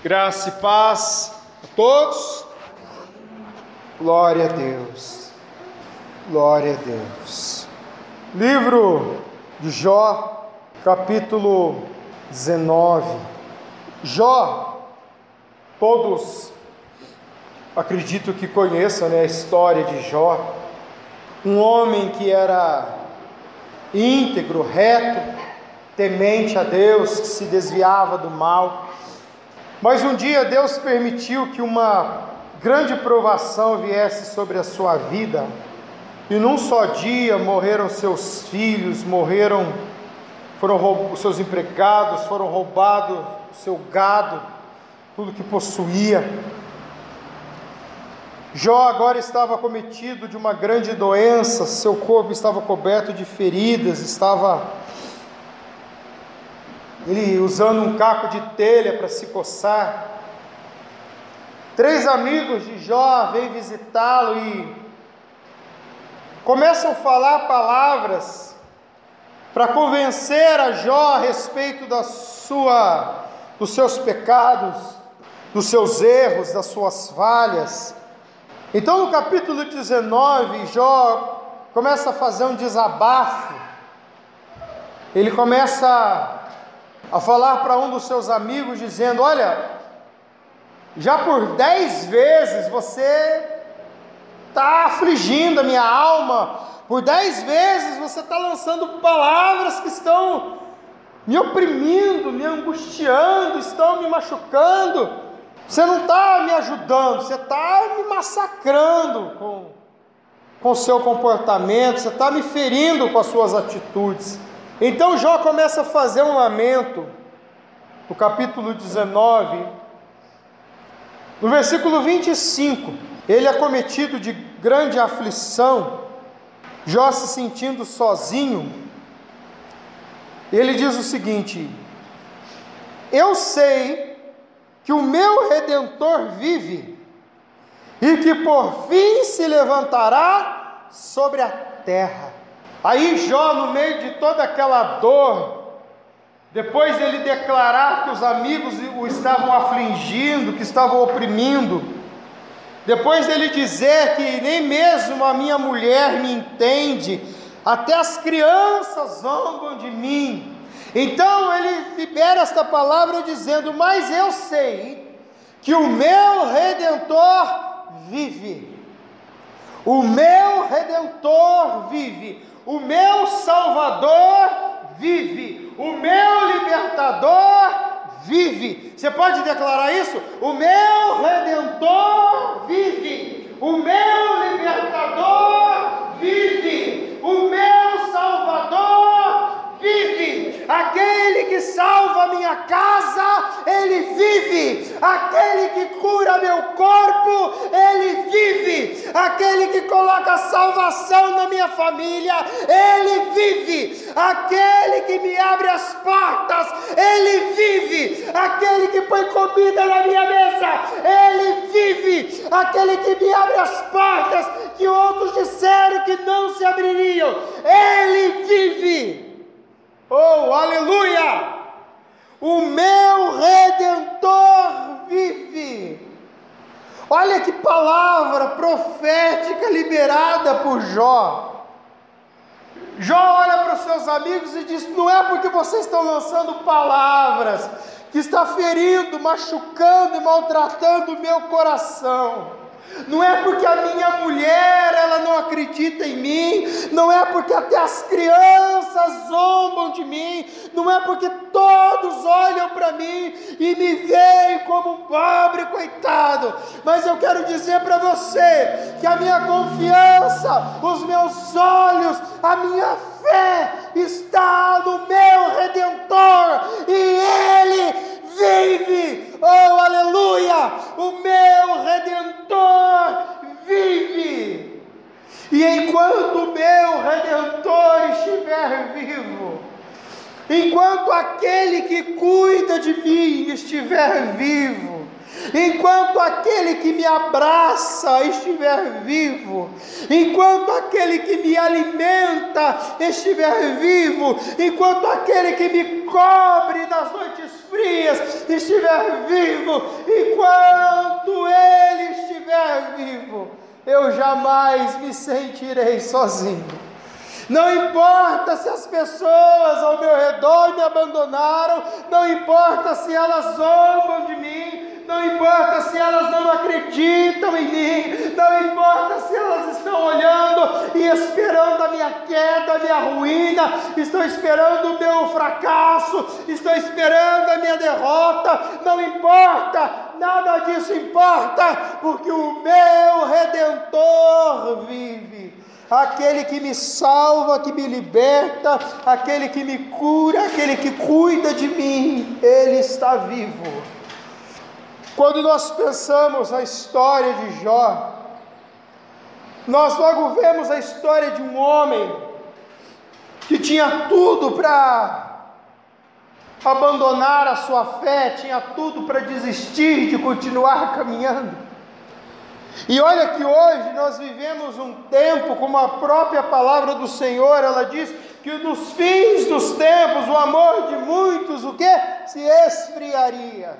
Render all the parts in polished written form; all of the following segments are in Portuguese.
Graça e paz a todos. Glória a Deus. Glória a Deus. Livro de Jó, capítulo 19. Jó, todos acredito que conheçam, a história de Jó. Um homem que era íntegro, reto, temente a Deus, que se desviava do mal. Mas um dia Deus permitiu que uma grande provação viesse sobre a sua vida, e num só dia morreram seus filhos, foram seus empregados, foram roubados o seu gado, tudo que possuía. Jó agora estava acometido de uma grande doença, seu corpo estava coberto de feridas, ele usando um caco de telha para se coçar. 3 amigos de Jó vêm visitá-lo e começam a falar palavras para convencer a Jó a respeito dos seus pecados, dos seus erros, das suas falhas. Então no capítulo 19, Jó começa a fazer um desabafo. Ele começa a falar para um dos seus amigos, dizendo: olha, já por 10 vezes você está afligindo a minha alma, por 10 vezes você está lançando palavras que estão me oprimindo, me angustiando, estão me machucando. Você não está me ajudando, você está me massacrando com o seu comportamento, você está me ferindo com as suas atitudes. Então Jó começa a fazer um lamento, no capítulo 19, no versículo 25, ele é acometido de grande aflição, Jó se sentindo sozinho, ele diz o seguinte: eu sei que o meu Redentor vive, e que por fim se levantará sobre a terra. Aí Jó, no meio de toda aquela dor, depois de ele declarar que os amigos o estavam afligindo, que estavam oprimindo, depois dele dizer que nem mesmo a minha mulher me entende, até as crianças zombam de mim, então ele libera esta palavra dizendo: mas eu sei que o meu Redentor vive, o meu Redentor vive, o meu Salvador vive, o meu Libertador vive. Você pode declarar isso? O meu Redentor vive, o meu Libertador vive, o meu Salvador vive. Aquele que salva a minha casa, ele vive. Aquele que cura meu corpo, ele vive. Aquele que coloca salvação na minha família, ele vive. Aquele que me abre as portas, ele vive. Aquele que põe comida na minha mesa, ele vive. Aquele que me abre as portas que outros disseram que não se abririam, ele vive. Oh, aleluia! O meu Redentor vive. Olha que palavra profética liberada por Jó. Jó olha para os seus amigos e diz: não é porque vocês estão lançando palavras que está ferindo, machucando e maltratando o meu coração. Não é porque a minha mulher, ela não acredita em mim, não é porque até as crianças zombam de mim, não é porque todos olham para mim e me veem como um pobre coitado, mas eu quero dizer para você que a minha confiança, os meus olhos, a minha fé está no meu Redentor, e Ele vive. Oh, aleluia! O meu Redentor vive. E enquanto o meu Redentor estiver vivo, enquanto aquele que cuida de mim estiver vivo, enquanto aquele que me abraça estiver vivo, enquanto aquele que me alimenta estiver vivo, enquanto aquele que me cobre nas noites frias estiver vivo, enquanto Ele estiver vivo, eu jamais me sentirei sozinho. Não importa se as pessoas ao meu redor me abandonaram, não importa se elas zombam de mim, não importa se elas não acreditam em mim, não importa se elas estão olhando e esperando a minha queda, a minha ruína, estão esperando o meu fracasso, estão esperando a minha derrota, não importa, nada disso importa, porque o meu Redentor vive. Aquele que me salva, que me liberta, aquele que me cura, aquele que cuida de mim, Ele está vivo. Quando nós pensamos na história de Jó, nós logo vemos a história de um homem que tinha tudo para abandonar a sua fé, tinha tudo para desistir de continuar caminhando. E olha que hoje nós vivemos um tempo, como a própria palavra do Senhor, ela diz que nos fins dos tempos, o amor de muitos, o que? Se esfriaria.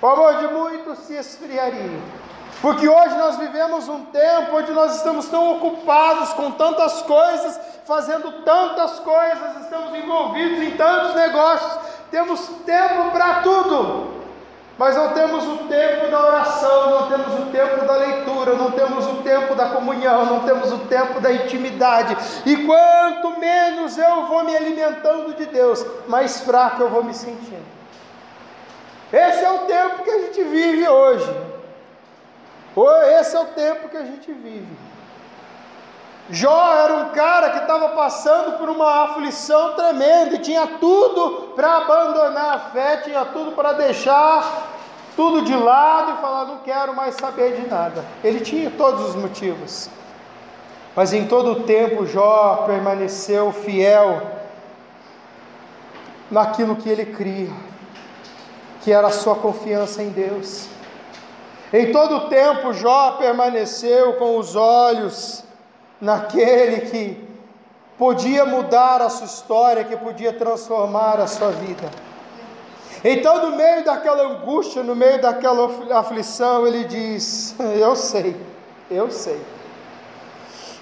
O amor de muitos se esfriaria. Porque hoje nós vivemos um tempo onde nós estamos tão ocupados com tantas coisas, fazendo tantas coisas, estamos envolvidos em tantos negócios, temos tempo para tudo. Mas não temos o tempo da oração, não temos o tempo da leitura, não temos o tempo da comunhão, não temos o tempo da intimidade. E quanto menos eu vou me alimentando de Deus, mais fraco eu vou me sentindo. Esse é o tempo que a gente vive hoje. Esse é o tempo que a gente vive. Jó era um cara que estava passando por uma aflição tremenda, e tinha tudo para abandonar a fé, tinha tudo para deixar tudo de lado e falar, não quero mais saber de nada. Ele tinha todos os motivos, mas em todo o tempo Jó permaneceu fiel naquilo que ele cria, que era a sua confiança em Deus. Em todo o tempo Jó permaneceu com os olhos naquele que podia mudar a sua história, que podia transformar a sua vida. Então, no meio daquela angústia, no meio daquela aflição, ele diz, eu sei.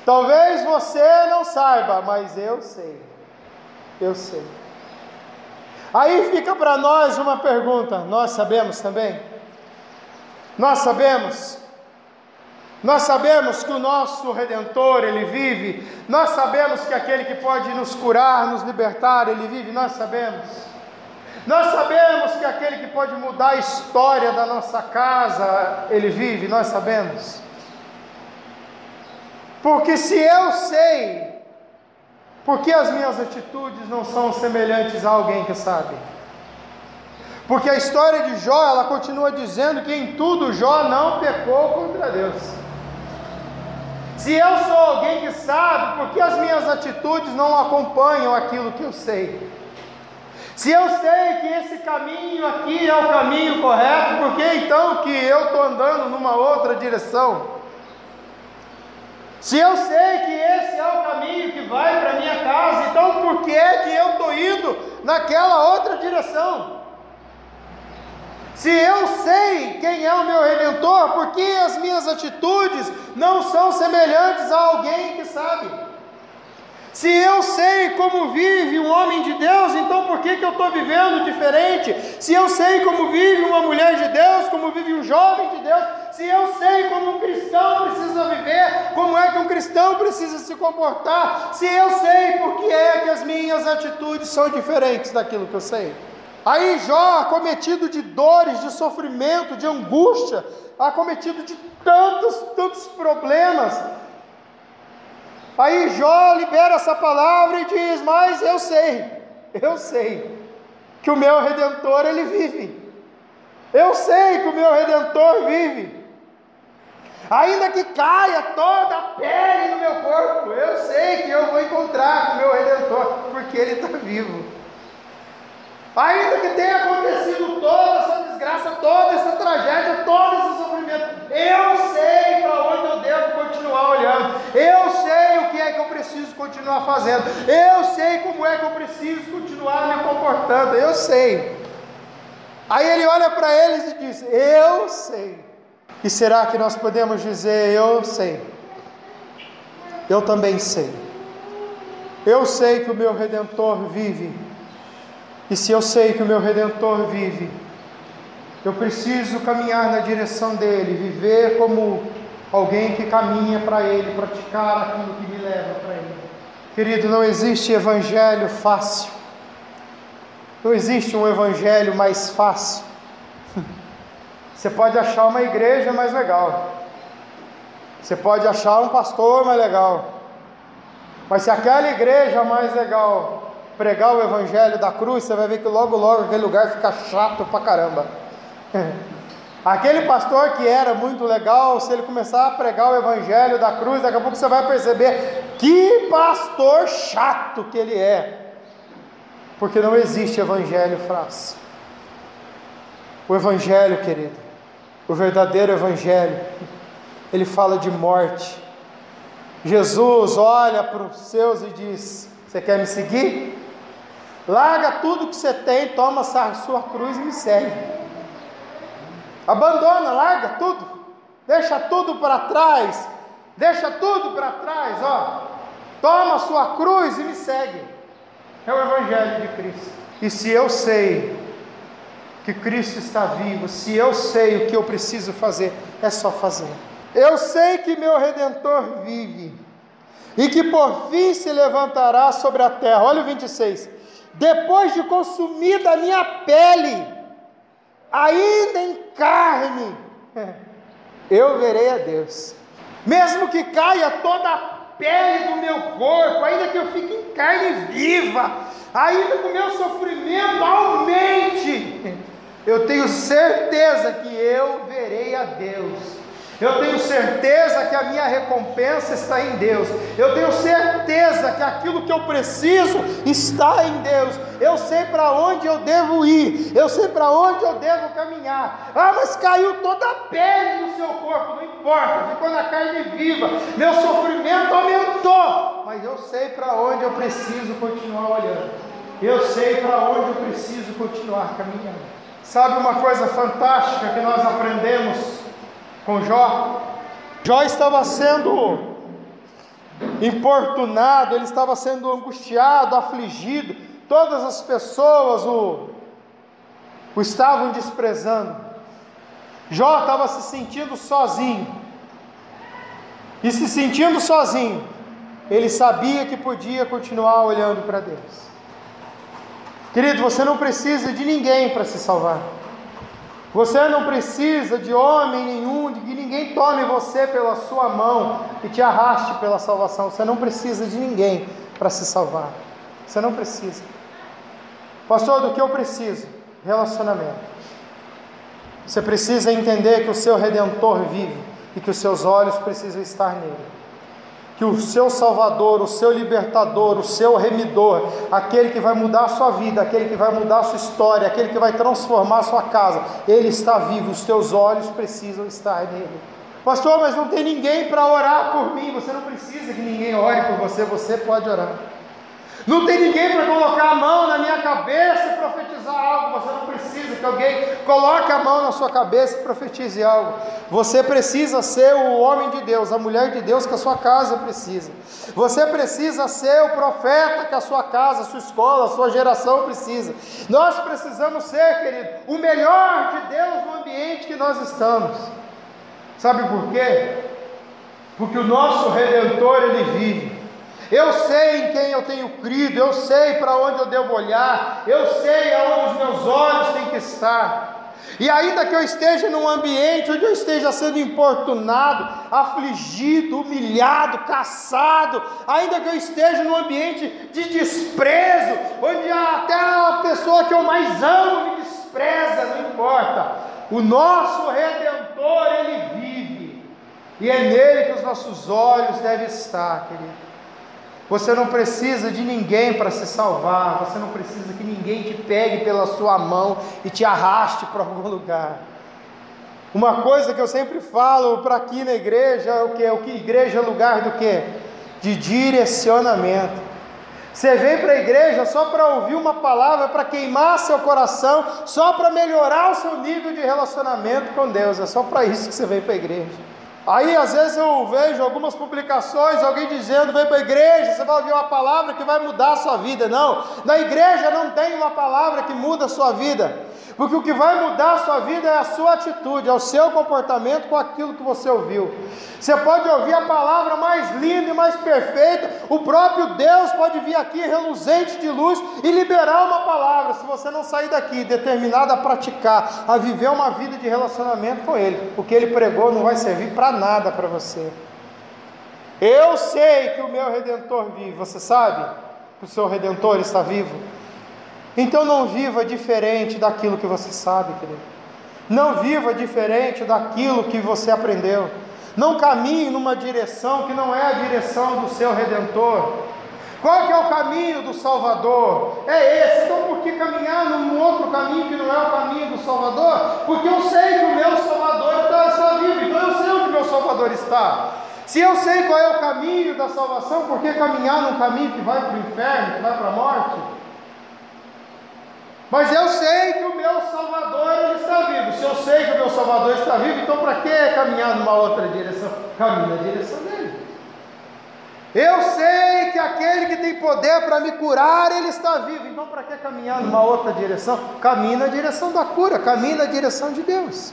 Talvez você não saiba, mas eu sei. Aí fica para nós uma pergunta, nós sabemos também? Nós sabemos que o nosso Redentor, Ele vive, nós sabemos que aquele que pode nos curar, nos libertar, Ele vive, nós sabemos que aquele que pode mudar a história da nossa casa, Ele vive, nós sabemos. Porque se eu sei, por que as minhas atitudes não são semelhantes a alguém que sabe? Porque a história de Jó, ela continua dizendo que em tudo Jó não pecou contra Deus. Se eu sou alguém que sabe, por que as minhas atitudes não acompanham aquilo que eu sei? Se eu sei que esse caminho aqui é o caminho correto, por que então que eu estou andando numa outra direção? Se eu sei que esse é o caminho que vai para a minha casa, então por que eu estou indo naquela outra direção? Se eu sei quem é o meu Redentor, por que as minhas atitudes não são semelhantes a alguém que sabe? Se eu sei como vive um homem de Deus, então por que eu estou vivendo diferente? Se eu sei como vive uma mulher de Deus, como vive um jovem de Deus, se eu sei como um cristão precisa viver, como é que um cristão precisa se comportar, se eu sei por que é que as minhas atitudes são diferentes daquilo que eu sei. Aí Jó, acometido de dores, de sofrimento, de angústia, acometido de tantos problemas, aí Jó libera essa palavra e diz, mas eu sei que o meu Redentor, Ele vive, eu sei que o meu Redentor vive, ainda que caia toda a pele no meu corpo, eu sei que eu vou encontrar com o meu Redentor, porque Ele está vivo. Ainda que tenha acontecido toda essa desgraça, toda essa tragédia, todo esse sofrimento, eu sei para onde eu devo continuar olhando, eu sei o que é que eu preciso continuar fazendo, eu sei como é que eu preciso continuar me comportando, eu sei. Aí ele olha para eles e diz: eu sei. E será que nós podemos dizer: eu sei? Eu também sei. Eu sei que o meu Redentor vive. E se eu sei que o meu Redentor vive, eu preciso caminhar na direção dele, viver como alguém que caminha para ele, praticar aquilo que me leva para ele. Querido, não existe evangelho fácil. Não existe um evangelho mais fácil. Você pode achar uma igreja mais legal. Você pode achar um pastor mais legal. Mas se aquela igreja mais legal pregar o evangelho da cruz, você vai ver que logo aquele lugar fica chato pra caramba. Aquele pastor que era muito legal, se ele começar a pregar o evangelho da cruz, daqui a pouco você vai perceber que pastor chato que ele é. Porque não existe evangelho fácil. O evangelho, querido, o verdadeiro evangelho, ele fala de morte. Jesus olha para os seus e diz: você quer me seguir? Larga tudo que você tem, toma a sua cruz e me segue. Abandona, larga tudo, deixa tudo para trás, ó. Toma a sua cruz e me segue. É o evangelho de Cristo. E se eu sei que Cristo está vivo, se eu sei o que eu preciso fazer, é só fazer. Eu sei que meu Redentor vive, e que por fim se levantará sobre a terra. Olha o 26. Depois de consumida a minha pele, ainda em carne, eu verei a Deus. Mesmo que caia toda a pele do meu corpo, ainda que eu fique em carne viva, ainda que o meu sofrimento aumente, eu tenho certeza que eu verei a Deus. Eu tenho certeza que a minha recompensa está em Deus. Eu tenho certeza que aquilo que eu preciso está em Deus. Eu sei para onde eu devo ir. Eu sei para onde eu devo caminhar. Ah, mas caiu toda a pele do seu corpo. Não importa, ficou na carne viva. Meu sofrimento aumentou. Mas eu sei para onde eu preciso continuar olhando. Eu sei para onde eu preciso continuar caminhando. Sabe uma coisa fantástica que nós aprendemos com Jó? Jó estava sendo importunado, ele estava sendo angustiado, afligido, todas as pessoas o estavam desprezando. Jó estava se sentindo sozinho, e se sentindo sozinho, ele sabia que podia continuar olhando para Deus. Querido, você não precisa de ninguém para se salvar. Você não precisa de homem nenhum, de que ninguém tome você pela sua mão e te arraste pela salvação. Você não precisa de ninguém para se salvar. Você não precisa. Pastor, do que eu preciso? Relacionamento. Você precisa entender que o seu Redentor vive e que os seus olhos precisam estar nele. Que o seu Salvador, o seu Libertador, o seu Remidor, aquele que vai mudar a sua vida, aquele que vai mudar a sua história, aquele que vai transformar a sua casa, ele está vivo, os teus olhos precisam estar nele. Pastor, mas não tem ninguém para orar por mim. Você não precisa que ninguém ore por você, você pode orar. Não tem ninguém para colocar a mão na minha cabeça e profetizar algo. Você não precisa que alguém coloque a mão na sua cabeça e profetize algo. Você precisa ser o homem de Deus, a mulher de Deus que a sua casa precisa. Você precisa ser o profeta que a sua casa, a sua escola, a sua geração precisa. Nós precisamos ser, querido, o melhor de Deus no ambiente que nós estamos. Sabe por quê? Porque o nosso Redentor, ele vive. Eu sei em quem eu tenho crido, eu sei para onde eu devo olhar, eu sei aonde os meus olhos têm que estar. E ainda que eu esteja num ambiente onde eu esteja sendo importunado, afligido, humilhado, caçado, ainda que eu esteja num ambiente de desprezo, onde até a pessoa que eu mais amo me despreza, não importa. O nosso Redentor, ele vive, e é nele que os nossos olhos devem estar, querido. Você não precisa de ninguém para se salvar. Você não precisa que ninguém te pegue pela sua mão e te arraste para algum lugar. Uma coisa que eu sempre falo para aqui na igreja, o que igreja é lugar do quê? De direcionamento. Você vem para a igreja só para ouvir uma palavra, para queimar seu coração, só para melhorar o seu nível de relacionamento com Deus. É só para isso que você vem para a igreja. Aí às vezes eu vejo algumas publicações, alguém dizendo, vem para a igreja, você vai ouvir uma palavra que vai mudar a sua vida. Não, na igreja não tem uma palavra que muda a sua vida, porque o que vai mudar a sua vida é a sua atitude, é o seu comportamento com aquilo que você ouviu. Você pode ouvir a palavra mais linda e mais perfeita, o próprio Deus pode vir aqui reluzente de luz e liberar uma palavra. Se você não sair daqui determinado a praticar, a viver uma vida de relacionamento com Ele, o que Ele pregou não vai servir para nada para você. Eu sei que o meu Redentor vive. Você sabe que o seu Redentor está vivo? Então não viva diferente daquilo que você sabe, querido. Não viva diferente daquilo que você aprendeu. Não caminhe numa direção que não é a direção do seu Redentor. Qual que é o caminho do Salvador? É esse. Então por que caminhar num outro caminho que não é o caminho do Salvador? Porque eu sei que o meu Salvador está vivo, então eu sei onde o meu Salvador está. Se eu sei qual é o caminho da salvação, por que caminhar num caminho que vai para o inferno, que vai para a morte? Mas eu sei que o meu Salvador ele está vivo. Se eu sei que o meu Salvador está vivo, então para que caminhar numa outra direção? Caminhe na direção dele. Eu sei que aquele que tem poder para me curar, ele está vivo. Então para que caminhar numa outra direção? Caminhe na direção da cura, caminhe na direção de Deus.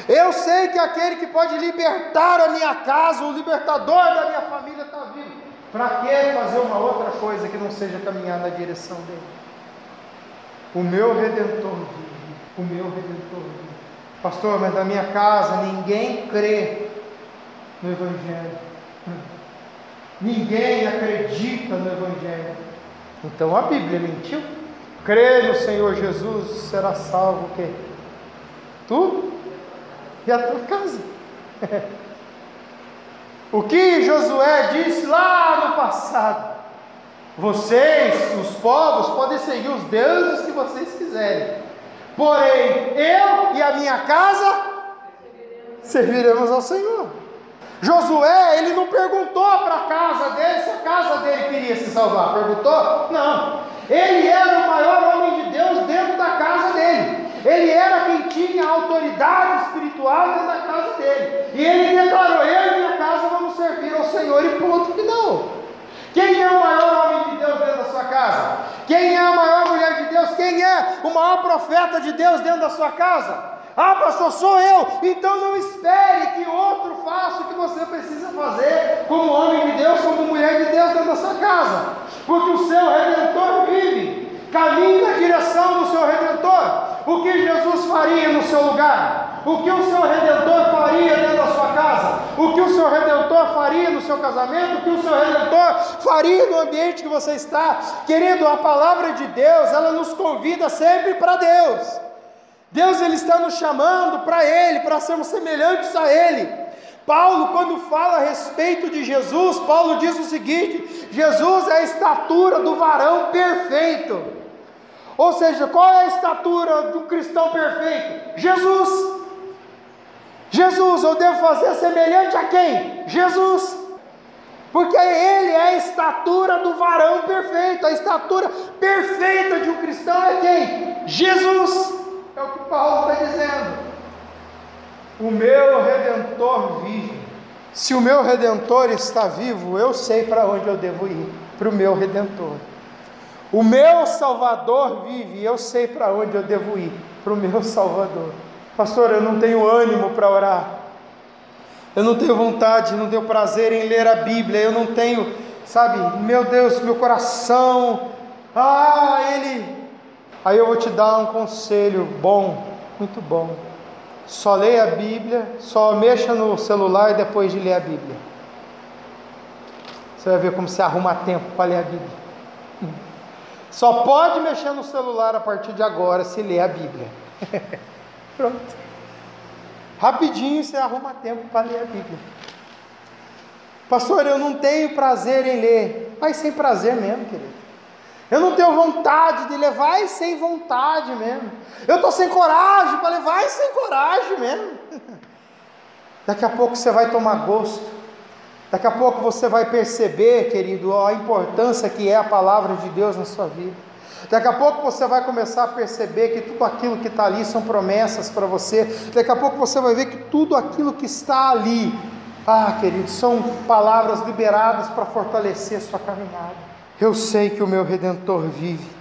Eu sei que aquele que pode libertar a minha casa, o libertador da minha família está vivo. Para que fazer uma outra coisa que não seja caminhar na direção dele? O meu Redentor vive, o meu Redentor vive. Pastor, mas na minha casa ninguém crê no Evangelho. Ninguém acredita no Evangelho. Então a Bíblia mentiu. Crê no Senhor Jesus, será salvo o quê? Tu e a tua casa. O que Josué disse lá no passado: vocês, os povos, podem seguir os deuses que vocês quiserem, porém eu e a minha casa serviremos ao Senhor. Josué, ele não perguntou para a casa dele se a casa dele queria se salvar. Perguntou? Não. Ele era o maior homem de Deus dentro da casa dele. Ele era quem tinha autoridade espiritual dentro da casa dele. E ele declarou: eu e minha casa vamos servir ao Senhor, e ponto final. Quem é o maior homem de Deus dentro da sua casa? Quem é a maior mulher de Deus? Quem é o maior profeta de Deus dentro da sua casa? Ah, pastor, sou eu. Então não espere que outro faça o que você precisa fazer como homem de Deus, como mulher de Deus dentro da sua casa, porque o seu Redentor vive. Caminhe na direção do seu Redentor. O que Jesus faria no seu lugar? O que o seu Redentor faria dentro da sua casa? O que o seu Redentor faria no seu casamento? O que o seu Redentor faria no ambiente que você está? Querido, a palavra de Deus, ela nos convida sempre para Deus. Deus, ele está nos chamando para Ele, para sermos semelhantes a Ele. Paulo, quando fala a respeito de Jesus, Paulo diz o seguinte: Jesus é a estatura do varão perfeito. Ou seja, qual é a estatura do cristão perfeito? Jesus. Jesus, eu devo fazer semelhante a quem? Jesus. Porque Ele é a estatura do varão perfeito. A estatura perfeita de um cristão é quem? Jesus. É o que Paulo está dizendo. O meu Redentor vive. Se o meu Redentor está vivo, eu sei para onde eu devo ir. Para o meu Redentor. O meu Salvador vive, eu sei para onde eu devo ir. Para o meu Salvador. Pastor, eu não tenho ânimo para orar. Eu não tenho vontade, não tenho prazer em ler a Bíblia. Eu não tenho, sabe, meu Deus, meu coração. Aí eu vou te dar um conselho bom, muito bom. Só leia a Bíblia, só mexa no celular depois de ler a Bíblia. Você vai ver como você arruma tempo para ler a Bíblia. Só pode mexer no celular a partir de agora se ler a Bíblia. Pronto. Rapidinho você arruma tempo para ler a Bíblia. Pastor, eu não tenho prazer em ler. Vai sem prazer mesmo, querido. Eu não tenho vontade de ler, vai sem vontade mesmo. Eu estou sem coragem para ler, vai sem coragem mesmo. Daqui a pouco você vai tomar gosto. Daqui a pouco você vai perceber, querido, a importância que é a palavra de Deus na sua vida. Daqui a pouco você vai começar a perceber que tudo aquilo que está ali são promessas para você. Daqui a pouco você vai ver que tudo aquilo que está ali, querido, são palavras liberadas para fortalecer a sua caminhada. Eu sei que o meu Redentor vive,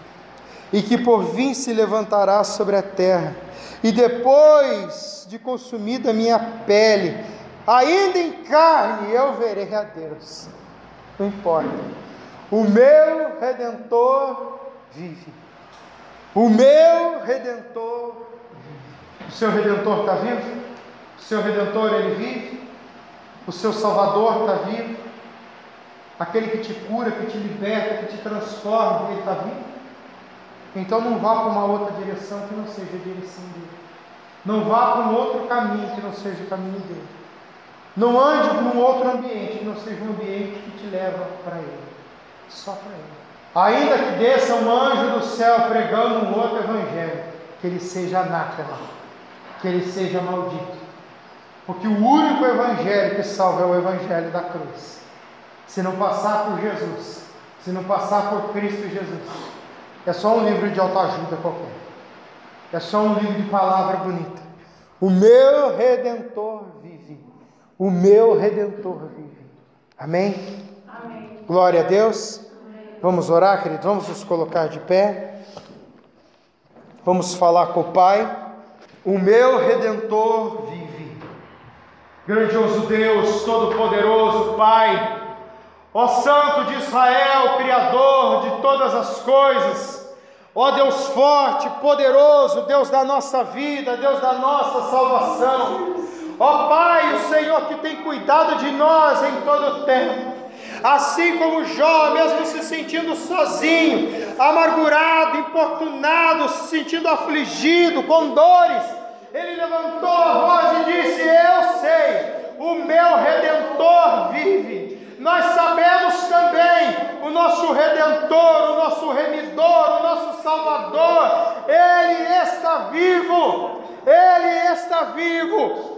e que por fim se levantará sobre a terra, e depois de consumida a minha pele, ainda em carne, eu verei a Deus. Não importa, o meu Redentor vive. O meu Redentor vive. O seu Redentor está vivo? O seu Redentor, ele vive? O seu Salvador está vivo? Aquele que te cura, que te liberta, que te transforma, ele está vivo? Então não vá para uma outra direção que não seja a direção dele. Não vá para um outro caminho que não seja o caminho dele. Não ande para um outro ambiente que não seja um ambiente que te leva para ele. Só para ele. Ainda que desça um anjo do céu pregando um outro evangelho, que ele seja anátema, que ele seja maldito. Porque o único evangelho que salva é o evangelho da cruz. Se não passar por Jesus, se não passar por Cristo Jesus, é só um livro de autoajuda qualquer. É só um livro de palavra bonita. O meu Redentor vive. O meu Redentor vive. Amém? Amém. Glória a Deus. Amém. Vamos orar, querido? Vamos nos colocar de pé. Vamos falar com o Pai. O meu Redentor vive. Grandioso Deus, Todo-Poderoso, Pai, ó Santo de Israel, Criador de todas as coisas, ó Deus forte, poderoso, Deus da nossa vida, Deus da nossa salvação, ó Pai, o Senhor que tem cuidado de nós em todo o tempo, assim como Jó, mesmo se sentindo sozinho, amargurado, importunado, se sentindo afligido, com dores, ele levantou a voz e disse: eu sei, o meu Redentor vive. Nós sabemos também, o nosso Redentor, o nosso Remidor, o nosso Salvador, Ele está vivo, Ele está vivo.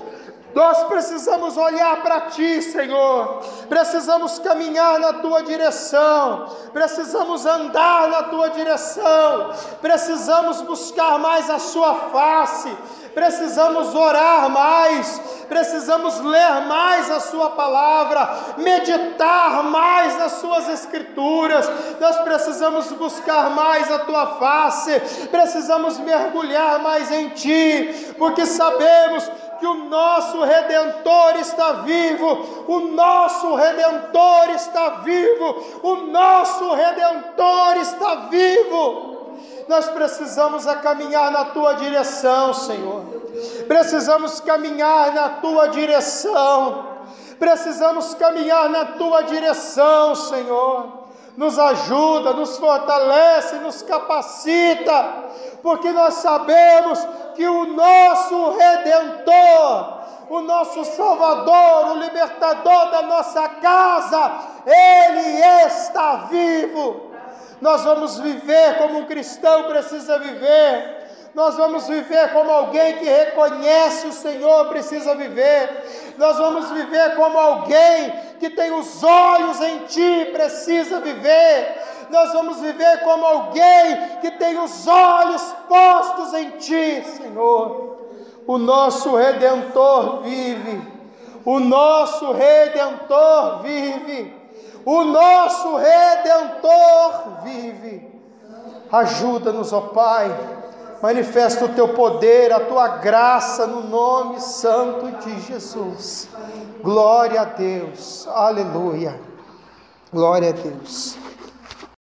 Nós precisamos olhar para Ti, Senhor, precisamos caminhar na Tua direção, precisamos andar na Tua direção, precisamos buscar mais a Sua face, precisamos orar mais, precisamos ler mais a Sua palavra, meditar mais nas Suas Escrituras, nós precisamos buscar mais a Tua face, precisamos mergulhar mais em Ti, porque sabemos que o nosso Redentor está vivo, o nosso Redentor está vivo, o nosso Redentor está vivo. Nós precisamos caminhar na Tua direção, Senhor, precisamos caminhar na Tua direção, precisamos caminhar na Tua direção, Senhor. Nos ajuda, nos fortalece, nos capacita, porque nós sabemos que o nosso Redentor, o nosso Salvador, o libertador da nossa casa, Ele está vivo. Nós vamos viver como um cristão precisa viver. Nós vamos viver como alguém que reconhece o Senhor precisa viver. Nós vamos viver como alguém que tem os olhos em Ti precisa viver. Nós vamos viver como alguém que tem os olhos postos em Ti, Senhor. O nosso Redentor vive. O nosso Redentor vive. O nosso Redentor vive. Ajuda-nos, ó Pai. Manifesta o Teu poder, a Tua graça no nome santo de Jesus. Glória a Deus. Aleluia. Glória a Deus.